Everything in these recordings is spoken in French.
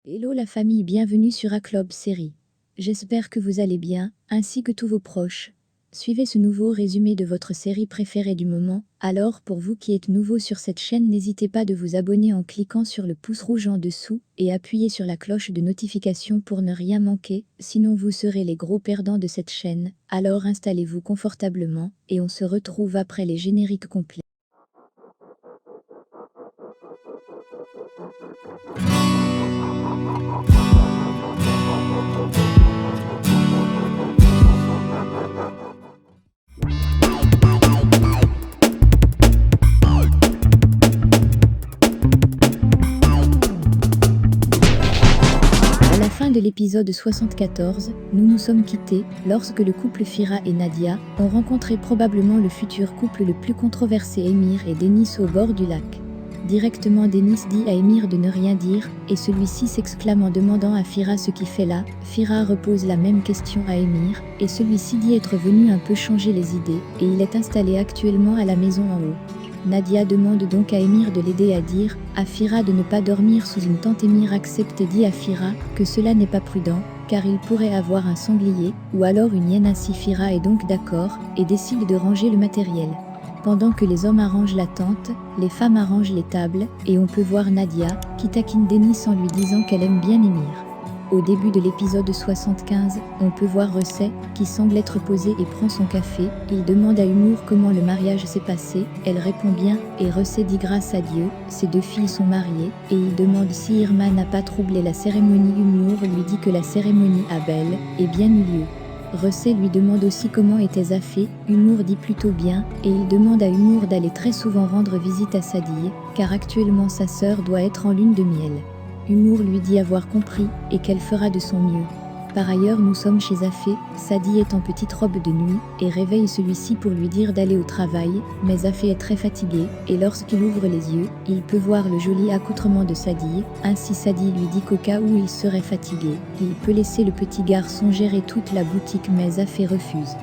Hello la famille, bienvenue sur A-Club Série. J'espère que vous allez bien, ainsi que tous vos proches. Suivez ce nouveau résumé de votre série préférée du moment. Alors pour vous qui êtes nouveau sur cette chaîne, n'hésitez pas de vous abonner en cliquant sur le pouce rouge en dessous et appuyez sur la cloche de notification pour ne rien manquer, sinon vous serez les gros perdants de cette chaîne. Alors installez-vous confortablement et on se retrouve après les génériques complets. À la fin de l'épisode 74, nous nous sommes quittés lorsque le couple Fira et Nadia ont rencontré probablement le futur couple le plus controversé, Emir et Denis, au bord du lac. Directement, Denis dit à Emir de ne rien dire, et celui-ci s'exclame en demandant à Fira ce qu'il fait là. Fira repose la même question à Emir, et celui-ci dit être venu un peu changer les idées, et il est installé actuellement à la maison en haut. Nadia demande donc à Emir de l'aider à dire à Fira de ne pas dormir sous une tente. Emir accepte et dit à Fira que cela n'est pas prudent, car il pourrait avoir un sanglier, ou alors une hyène. Ainsi Fira est donc d'accord, et décide de ranger le matériel. Pendant que les hommes arrangent la tente, les femmes arrangent les tables, et on peut voir Nadia, qui taquine Denis en lui disant qu'elle aime bien Emir. Au début de l'épisode 75, on peut voir Recet, qui semble être posée et prend son café. Il demande à Humour comment le mariage s'est passé, elle répond bien, et Recet dit grâce à Dieu, ses deux filles sont mariées, et il demande si Irma n'a pas troublé la cérémonie. Humour lui dit que la cérémonie a bel et bien eu lieu. Recet lui demande aussi comment était Zafé. Humour dit plutôt bien, et il demande à Humour d'aller très souvent rendre visite à Sadie, car actuellement sa sœur doit être en lune de miel. Humour lui dit avoir compris, et qu'elle fera de son mieux. Par ailleurs, nous sommes chez Zafé. Sadie est en petite robe de nuit, et réveille celui-ci pour lui dire d'aller au travail, mais Zafé est très fatigué, et lorsqu'il ouvre les yeux, il peut voir le joli accoutrement de Sadie. Ainsi Sadie lui dit qu'au cas où il serait fatigué, il peut laisser le petit garçon gérer toute la boutique, mais Zafé refuse.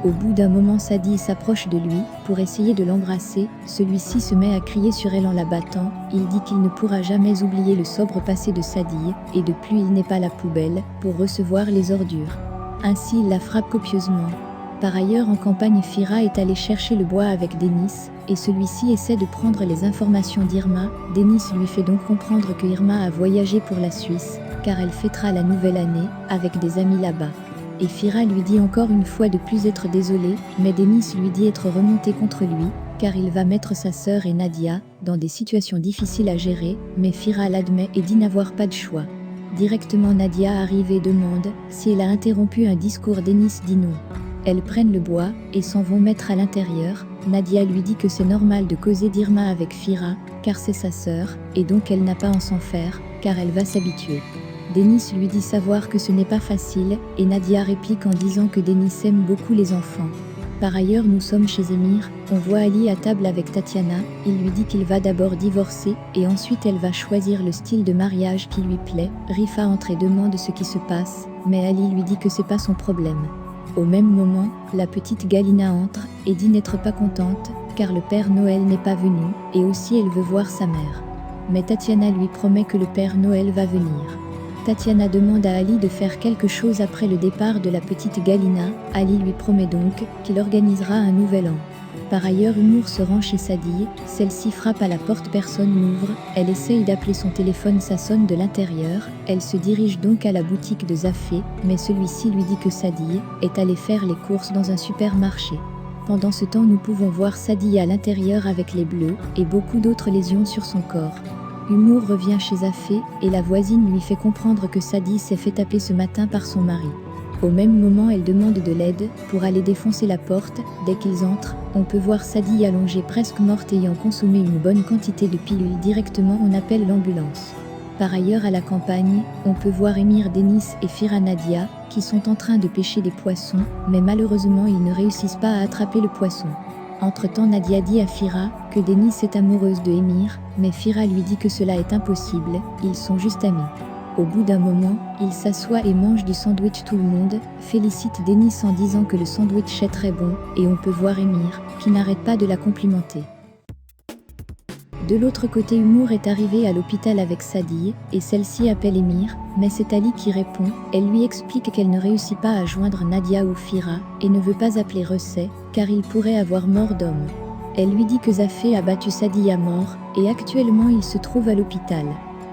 Au bout d'un moment, Sadie s'approche de lui pour essayer de l'embrasser. Celui-ci se met à crier sur elle en la battant. Il dit qu'il ne pourra jamais oublier le sobre passé de Sadie, et depuis il n'est pas la poubelle pour recevoir les ordures. Ainsi il la frappe copieusement. Par ailleurs, en campagne, Fira est allée chercher le bois avec Denis, et celui-ci essaie de prendre les informations d'Irma. Denis lui fait donc comprendre que Irma a voyagé pour la Suisse, car elle fêtera la nouvelle année avec des amis là-bas. Et Fira lui dit encore une fois de plus être désolé, mais Denis lui dit être remonté contre lui, car il va mettre sa sœur et Nadia dans des situations difficiles à gérer, mais Fira l'admet et dit n'avoir pas de choix. Directement, Nadia arrive et demande si elle a interrompu un discours. Denis dit non. Elles prennent le bois et s'en vont mettre à l'intérieur. Nadia lui dit que c'est normal de causer d'Irma avec Fira, car c'est sa sœur, et donc elle n'a pas à s'en faire, car elle va s'habituer. Denis lui dit savoir que ce n'est pas facile, et Nadia réplique en disant que Denis aime beaucoup les enfants. Par ailleurs, nous sommes chez Emir, on voit Ali à table avec Tatiana. Il lui dit qu'il va d'abord divorcer, et ensuite elle va choisir le style de mariage qui lui plaît. Rifa entre et demande ce qui se passe, mais Ali lui dit que c'est pas son problème. Au même moment, la petite Galina entre, et dit n'être pas contente, car le Père Noël n'est pas venu, et aussi elle veut voir sa mère. Mais Tatiana lui promet que le Père Noël va venir. Tatiana demande à Ali de faire quelque chose après le départ de la petite Galina. Ali lui promet donc qu'il organisera un nouvel an. Par ailleurs, Humour se rend chez Sadie. Celle-ci frappe à la porte, personne n'ouvre. Elle essaye d'appeler son téléphone, ça sonne de l'intérieur. Elle se dirige donc à la boutique de Zafé, mais celui-ci lui dit que Sadie est allée faire les courses dans un supermarché. Pendant ce temps, nous pouvons voir Sadie à l'intérieur avec les bleus et beaucoup d'autres lésions sur son corps. Humour revient chez Zafé, et la voisine lui fait comprendre que Sadie s'est fait taper ce matin par son mari. Au même moment, elle demande de l'aide pour aller défoncer la porte. Dès qu'ils entrent, on peut voir Sadie allongée presque morte ayant consommé une bonne quantité de pilules. Directement, on appelle l'ambulance. Par ailleurs, à la campagne, on peut voir Emir, Denis et Fira Nadia qui sont en train de pêcher des poissons, mais malheureusement ils ne réussissent pas à attraper le poisson. Entre-temps, Nadia dit à Fira que Denis est amoureuse de Emir, mais Fira lui dit que cela est impossible, ils sont juste amis. Au bout d'un moment, ils s'assoient et mangent du sandwich. Tout le monde félicite Denis en disant que le sandwich est très bon, et on peut voir Emir qui n'arrête pas de la complimenter. De l'autre côté, Humour est arrivé à l'hôpital avec Sadie, et celle-ci appelle Émir, mais c'est Ali qui répond. Elle lui explique qu'elle ne réussit pas à joindre Nadia ou Fira, et ne veut pas appeler Recet, car il pourrait avoir mort d'homme. Elle lui dit que Zafé a battu Sadie à mort, et actuellement il se trouve à l'hôpital.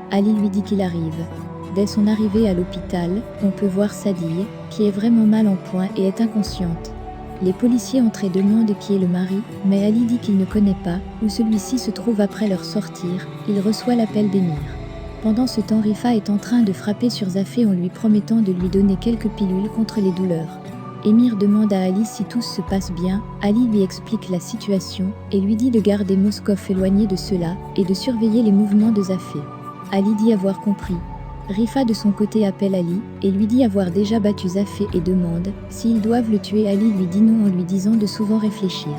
Ali lui dit qu'il arrive. Dès son arrivée à l'hôpital, on peut voir Sadie, qui est vraiment mal en point et est inconsciente. Les policiers entrent et demandent qui est le mari, mais Ali dit qu'il ne connaît pas, où celui-ci se trouve après leur sortir. Il reçoit l'appel d'Émir. Pendant ce temps, Rifa est en train de frapper sur Zafé en lui promettant de lui donner quelques pilules contre les douleurs. Émir demande à Ali si tout se passe bien. Ali lui explique la situation et lui dit de garder Moskov éloigné de cela et de surveiller les mouvements de Zafé. Ali dit avoir compris. Rifa de son côté appelle Ali et lui dit avoir déjà battu Zafé et demande s'ils doivent le tuer. Ali lui dit non en lui disant de souvent réfléchir.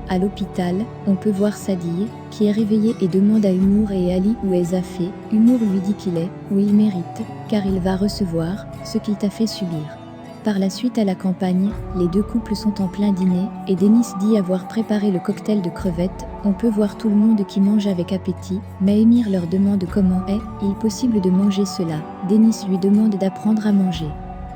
À l'hôpital, on peut voir Sadie, qui est réveillée et demande à Humour et Ali où est Zafé. Humour lui dit qu'il est où il mérite, car il va recevoir ce qu'il t'a fait subir. Par la suite à la campagne, les deux couples sont en plein dîner, et Denis dit avoir préparé le cocktail de crevettes. On peut voir tout le monde qui mange avec appétit, mais Émir leur demande comment est-il possible de manger cela. Denis lui demande d'apprendre à manger.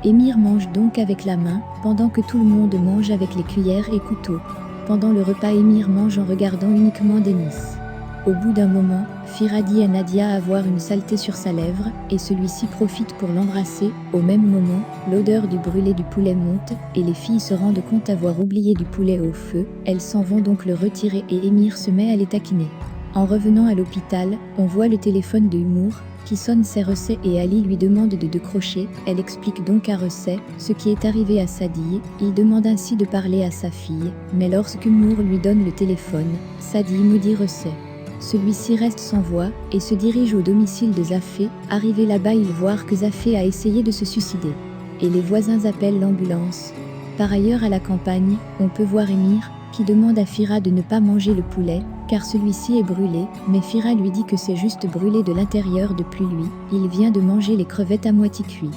Émir mange donc avec la main, pendant que tout le monde mange avec les cuillères et couteaux. Pendant le repas, Émir mange en regardant uniquement Denis. Au bout d'un moment, Fira dit à Nadia avoir une saleté sur sa lèvre, et celui-ci profite pour l'embrasser. Au même moment, l'odeur du brûlé du poulet monte, et les filles se rendent compte avoir oublié du poulet au feu. Elles s'en vont donc le retirer et Émir se met à les taquiner. En revenant à l'hôpital, on voit le téléphone de Humour, qui sonne. C'est Recet et Ali lui demande de décrocher. Elle explique donc à Recet ce qui est arrivé à Sadie. Il demande ainsi de parler à sa fille, mais lorsque Humour lui donne le téléphone, Sadie maudit Recet. Celui-ci reste sans voix et se dirige au domicile de Zafé. Arrivé là-bas, il voit que Zafé a essayé de se suicider. Et les voisins appellent l'ambulance. Par ailleurs, à la campagne, on peut voir Émir, qui demande à Fira de ne pas manger le poulet, car celui-ci est brûlé, mais Fira lui dit que c'est juste brûlé de l'intérieur depuis lui. Il vient de manger les crevettes à moitié cuites.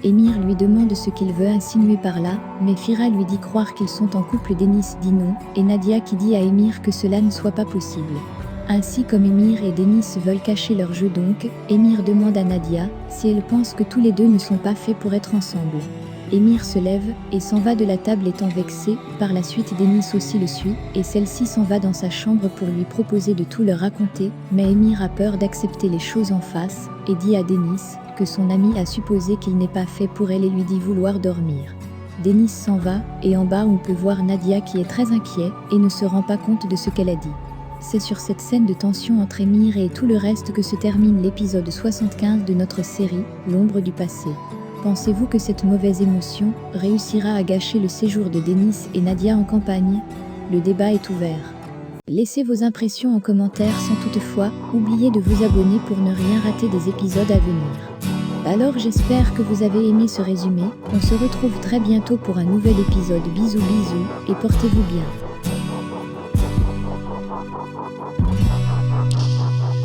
Émir lui demande ce qu'il veut insinuer par là, mais Fira lui dit croire qu'ils sont en couple. Denis dit non, et Nadia qui dit à Émir que cela ne soit pas possible. Ainsi comme Émir et Denis veulent cacher leur jeu donc, Émir demande à Nadia si elle pense que tous les deux ne sont pas faits pour être ensemble. Émir se lève et s'en va de la table étant vexé. Par la suite Denis aussi le suit, et celle-ci s'en va dans sa chambre pour lui proposer de tout leur raconter, mais Émir a peur d'accepter les choses en face, et dit à Denis que son ami a supposé qu'il n'est pas fait pour elle et lui dit vouloir dormir. Denis s'en va, et en bas on peut voir Nadia qui est très inquiet et ne se rend pas compte de ce qu'elle a dit. C'est sur cette scène de tension entre Émir et tout le reste que se termine l'épisode 75 de notre série, L'ombre du passé. Pensez-vous que cette mauvaise émotion réussira à gâcher le séjour de Denis et Nadia en campagne? Le débat est ouvert. Laissez vos impressions en commentaire sans toutefois oublier de vous abonner pour ne rien rater des épisodes à venir. Alors j'espère que vous avez aimé ce résumé. On se retrouve très bientôt pour un nouvel épisode. Bisous bisous et portez-vous bien.